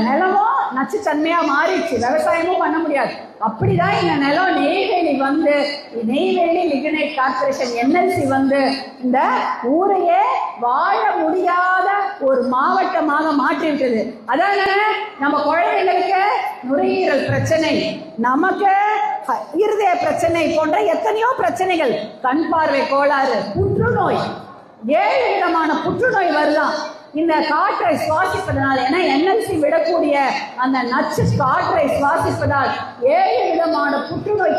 நிலமும் நச்சுத்தன்மையா மாறிடுச்சு, விவசாயமும் பண்ண முடியாது. அப்படிதான் இந்த நிலம் நெய்வேலி வந்து நெய்வேலி லிக்னைட் கார்பரேஷன் என்எல்சி வந்து இந்த ஊரையே வாழ முடியாத ஒரு மாவட்டமாக மாற்றிவிட்டது. அதான நம்ம குழந்தைகளுக்கு நுரையீரல் பிரச்சனை, நமக்கு இருதய பிரச்சனை போன்ற எத்தனையோ பிரச்சனைகள், கண் பார்வை கோளாறு, புற்றுநோய், 7 விதமான புற்றுநோய் வருதான் இந்த காற்றை சுவாசிப்பதனால். ஏன்னா என்எல்சி விடக்கூடிய அந்த நச்சு காற்றை சுவாசிப்பதால் 7 விதமான புற்றுநோய்,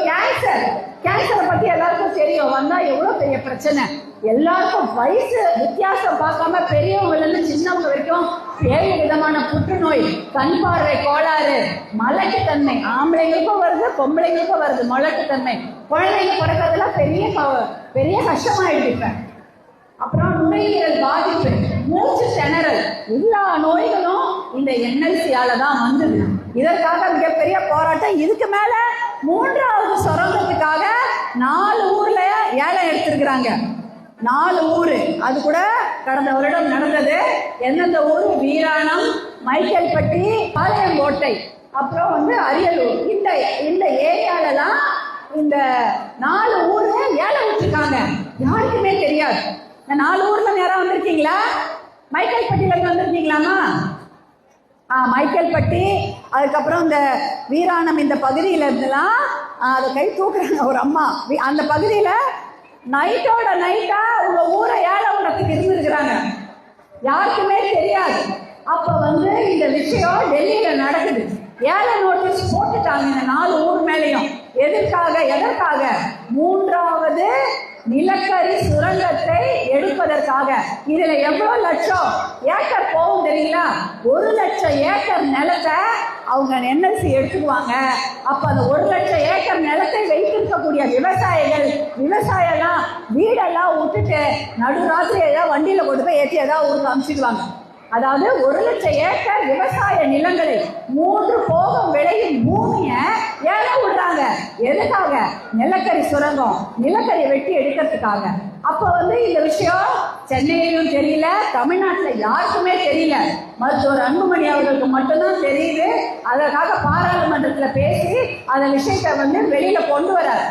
கேன்சரை பத்தி எல்லாருக்கும் தெரியும், வந்தா எவ்வளவு பெரிய பிரச்சனை. எல்லாருக்கும் வயசு வித்தியாசம் பார்க்காம பெரியவங்கல இருந்து சின்னவங்க வரைக்கும் 7 விதமான புற்றுநோய், கண் பார்வை கோளாறு, மலட்டுத்தன்மை, ஆம்பளைங்களுக்கும் வருது பொம்பளைங்களுக்கும் வருது மலட்டுத்தன்மை. குழந்தைங்க பிறக்கிறதுலாம் பெரிய கஷ்டமாயிடுது. இப்ப அப்புறம் நுரையீரல் பாதிப்பு, மூச்சு திணறல், எல்லா நோய்களும் இந்த என்எல்சியால தான் வந்தது. இதற்காக மிகப்பெரிய போராட்டம். இதுக்கு மேல 3வது சுரங்கத்துக்காக 4 ஊர்ல ஏலம் எடுத்திருக்கிறாங்க. 4 ஊரு, அது கூட கடந்த வருடம் நடந்தது. எந்தெந்த ஊர்? வீராணம், மைக்கேல்பட்டி, பாளையங்கோட்டை, அப்புறம் வந்து அரியலூர். இந்த ஏரியாலலாம் இந்த 4 ஊரு ஏலம் விட்டுருக்காங்க. யாருக்குமே தெரியாது. இந்த 4 ஊர்ல நேரம் வந்திருக்கீங்களா? மைக்கேல்பட்டியில இருந்து வந்திருக்கீங்களாமா? மைக்கேல்பட்டி, அதுக்கப்புறம் இந்த வீராணம், இந்த பகுதியில இருந்துலாம் அதை கை தூக்குறாங்க ஒரு அம்மா. அந்த பகுதியில நைட்டோட நைட்டா உங்க ஊரை ஏலம் விடத்துக்கு இருந்திருக்கிறாங்க. யாருக்குமே தெரியாது. அப்ப வந்து இந்த விஷயம் டெல்லியில நடக்குது. ஏல நோட்டீஸ் போட்டுட்டாங்க இந்த 4 ஊர் மேலையும். எதற்காக? 3வது நிலக்கரி சுரங்கத்தை எடுப்பதற்காக. இதுல எவ்வளவு லட்சம் ஏக்கர் போகும் தெரியுங்களா? 1 லட்சம் ஏக்கர் நிலத்தை அவங்க என்எல்சி எடுத்துக்குவாங்க. அப்ப அந்த 1 லட்சம் ஏக்கர் நிலத்தை வைத்திருக்கக்கூடிய விவசாயம்லாம் வீடெல்லாம் விட்டுட்டு நடுராத்திரி ஏதாவது வண்டியில கொண்டு போய் ஏற்றி ஏதாவது ஊருக்கு அனுப்பிச்சிடுவாங்க. அதாவது 1 லட்சம் ஏக்கர் விவசாய நிலங்களை 3 போகம் விளையும் பூமியை ஏலம் விடுறாங்க. எதுக்காக? நிலக்கரி சுரங்கம், நிலக்கரி வெட்டி எடுக்கிறதுக்காக. அப்ப வந்து இந்த விஷயம் சென்னையிலும் தெரியல, தமிழ்நாட்டில் யாருக்குமே தெரியல. மருத்துவர் அன்புமணி அவர்களுக்கு மட்டும்தான் தெரியுது. அதற்காக பாராளுமன்றத்தில் பேசி அந்த விஷயத்தை வந்து வெளியில கொண்டு வரார்.